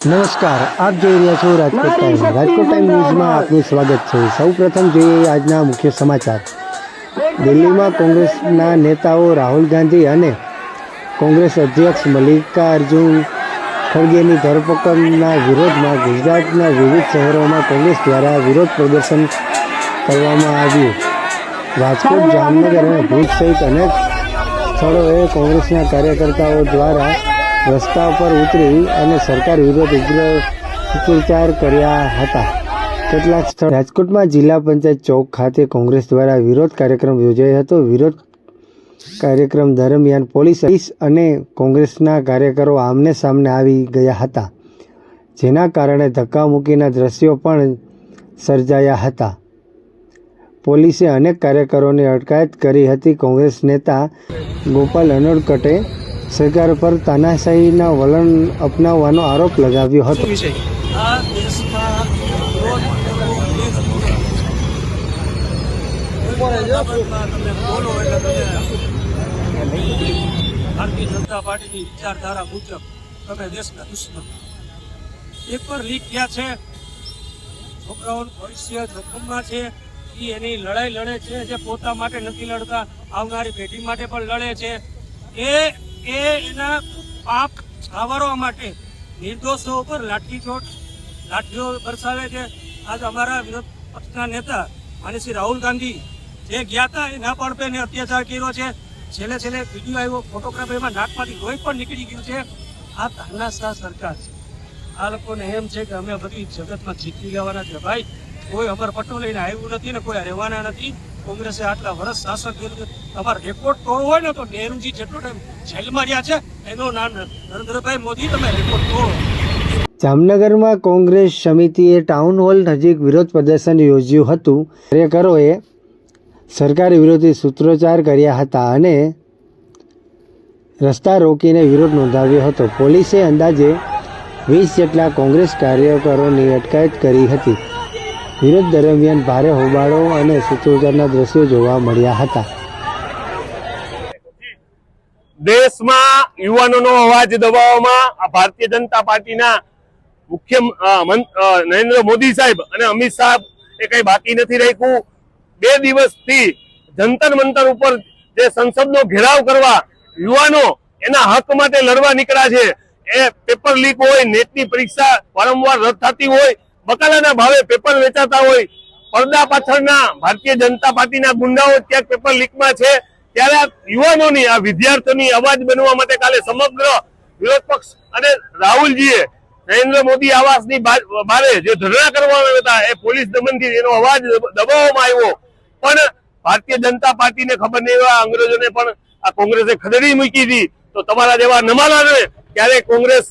નમસ્કાર, આપ જોઈ રહ્યા છો રાજકોટ ટાઈમ. રાજકોટ ટાઈમ ન્યૂઝમાં આપનું સ્વાગત છે. સૌપ્રથમ જોઈએ આજના મુખ્ય સમાચાર. દિલ્હીમાં કોંગ્રેસના નેતાઓ રાહુલ ગાંધી અને કોંગ્રેસ અધ્યક્ષ મલ્લિકાર્જુન ખડગેની ધરપકડના વિરોધમાં ગુજરાતના વિવિધ શહેરોમાં કોંગ્રેસ દ્વારા વિરોધ પ્રદર્શન કરવામાં આવ્યું. રાજકોટ, જામનગર અને ભુજ સહિત અનેક સ્થળોએ કોંગ્રેસના કાર્યકર્તાઓ દ્વારા રસ્તા પર ઉતરી અને સરકાર વિરુદ્ધ ઉગ્ર સૂત્રોચ્ચાર કર્યા હતા. કેટલાક સ્થળ રાજકોટમાં જિલ્લા પંચાયત ચોક ખાતે કોંગ્રેસ દ્વારા વિરોધ કાર્યક્રમ યોજાયો હતો. વિરોધ કાર્યક્રમ દરમિયાન પોલીસ અને કોંગ્રેસના કાર્યકરો આમને સામને આવી ગયા હતા, જેના કારણે ધક્કામુક્કીના દ્રશ્યો પણ સર્જાયા હતા. પોલીસે અનેક કાર્યકરોની અટકાયત કરી હતી. કોંગ્રેસ નેતા ગોપાલ અનોડકટે સરકાર પર તાનાશાહીના વલણ અપનાવવાનો આરોપ લગાવ્યો હતો. ભારતીય જનતા પાર્ટીની વિચારધારા મુજબ તમે દેશના દુશ્મન પેપર લીક થયા છે, છોકરાઓનું ભવિષ્ય જોખમમાં છે. એની લડાઈ લડે છે, જે પોતા માટે નથી લડતા, આવનારી પેઢી માટે પણ લડે છે. એના પાપ છાવરવા માટે નિર્દોષો ઉપર લાઠીઓ બરસાવે છે. આજ અમારા વિરોધ પક્ષના નેતા માનીય શ્રી રાહુલ ગાંધી જે ગયા હતા એ ના પાડપે અત્યાચાર કર્યો છે. છેલ્લે વિડીયો આવ્યો, ફોટોગ્રાફીમાં નાકમાંથી લોહી પણ નીકળી ગયું છે. આ તાનાશાહ સરકાર છે. આ લોકોને એમ છે કે અમે બધી જગતમાં જીતી લેવાના છે. ભાઈ, કોઈ અમર પટ્ટો લઈને આવ્યું નથી ને કોઈ રહેવાના નથી. કોંગ્રેસે આટલા વર્ષ શાસન કર્યું. તમારે રેકોર્ડ તોડવો હોય ને તો નહેરુજી જેટલો ટાઈમ જેલમાં રહ્યા છે એનો નામ નરેન્દ્રભાઈ મોદી, તમે રેકોર્ડ તોડો. જામનગરમાં કોંગ્રેસ સમિતિએ ટાઉન હોલ નજીક વિરોધ પ્રદર્શન યોજ્યું હતું. કાર્યકરોએ સરકાર વિરોધી સૂત્રોચ્ચાર કર્યા હતા અને રસ્તા રોકીને વિરોધ નોંધાવ્યો હતો. પોલીસે અંદાજે 20 જેટલા કોંગ્રેસ કાર્યકરોની અટકાયત કરી હતી. વિરોધ દરમિયાન ભારે હોબાળો અને સૂત્રોચ્ચારના દ્રશ્યો જોવા મળ્યા હતા. દેશમાં યુવાનોનો અવાજ દબાવવામાં આ ભારતીય જનતા પાર્ટીના મુખ્ય નરેન્દ્ર મોદી સાહેબ અને અમિત શાહ એ કઈ બાકી નથી રાખ્યું. 2 દિવસથી જંતર મંતર ઉપર જે સંસદનો ઘેરાવ કરવા યુવાનો એના હક માટે લડવા નીકળ્યા છે. એ પેપર લીક હોય, નેટની પરીક્ષા વારંવાર રદ થતી હોય, બકાલાના ભાવે પેપર વેચાતા હોય, પડદા પાછળના ભારતીય જનતા પાર્ટીના ગુંડાઓ ક્યાંક પેપર લીકમાં છે. ત્યારે યુવાનોની, આ વિદ્યાર્થીઓની અવાજ બનવા માટે કાલે સમગ્ર વિરોધ પક્ષ અને રાહુલજીએ નરેન્દ્ર મોદી આવાસની બારે જે ધરણા કરવામાં હતા એ પોલીસ દમનથી એનો અવાજ દબાવવામાં આવ્યો. પણ ભારતીય જનતા પાર્ટીને ખબર નહીં, એવા અંગ્રેજોને પણ આ કોંગ્રેસે ખદેડી મૂકી હતી. તો તમારા જેવા નમાલાને ક્યારેય કોંગ્રેસ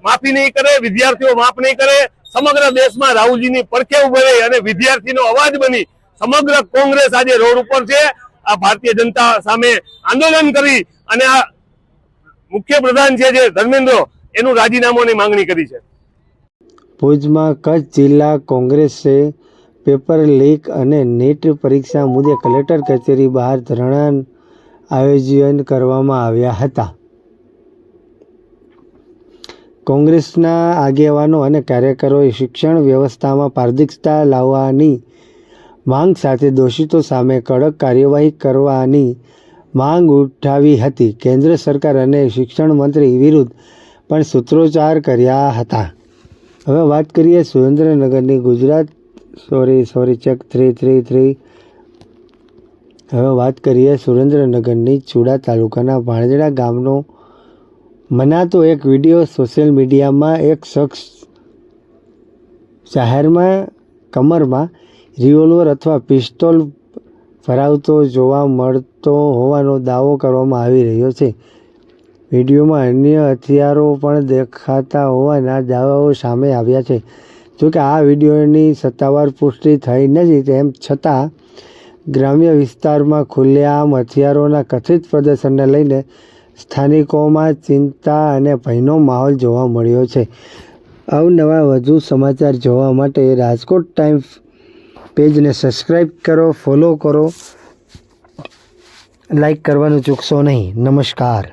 માફી નહીં કરે, વિદ્યાર્થીઓ માફ નહીં કરે. સમગ્ર દેશમાં રાહુલજીની પડખે ઉભી રહી અને વિદ્યાર્થીનો અવાજ બની સમગ્ર કોંગ્રેસ આજે રોડ ઉપર છે. આ ભારતીય જનતા સામે આંદોલન કરી અને આ મુખ્ય પ્રધાન છે જે ધર્મેન્દ્ર, એનું રાજીનામાની માંગણી કરી છે. ભુજમાં કચ્છ જિલ્લા કોંગ્રેસે પેપર લીક અને નીટ પરીક્ષા મુદ્દે કલેક્ટર કચેરી બહાર ધરણા આયોજન કરવામાં આવ્યા હતા. કોંગ્રેસના આગેવાનો અને કાર્યકરોએ શિક્ષણ વ્યવસ્થામાં પારદર્શિતા લાવવાની માંગ સાથે દોષિતો સામે કડક કાર્યવાહી કરવાની માંગ ઉઠાવી હતી. કેન્દ્ર સરકાર અને શિક્ષણ મંત્રી વિરુદ્ધ પણ સૂત્રોચ્ચાર કર્યા હતા. હવે વાત કરીએ સુરેન્દ્રનગરની હવે વાત કરીએ સુરેન્દ્રનગરની ચુડા તાલુકાના ભાણેજડા ગામનો મનાતો એક વિડીયો. સોશિયલ મીડિયામાં એક શખ્સ જાહેરમાં કમરમાં રિવોલ્વર અથવા પિસ્તોલ ભરાવતો જોવા મળતો હોવાનો દાવો કરવામાં આવી રહ્યો છે. વિડીયોમાં અન્ય હથિયારો પણ દેખાતા હોવાના દાવાઓ સામે આવ્યા છે. જોકે આ વિડીયોની સત્તાવાર પુષ્ટિ થઈ નથી. તેમ છતાં ગ્રામ્ય વિસ્તારમાં ખુલ્લેઆમ હથિયારોના કથિત પ્રદર્શનને લઈને સ્થાનિકોમાં ચિંતા અને ભયનો માહોલ જોવા મળ્યો છે. અવનવા વધુ સમાચાર જોવા માટે રાજકોટ ટાઈમ્સ પેજને સબસ્ક્રાઈબ કરો, ફોલો કરો, લાઈક કરવાનું ચૂકશો નહીં. નમસ્કાર.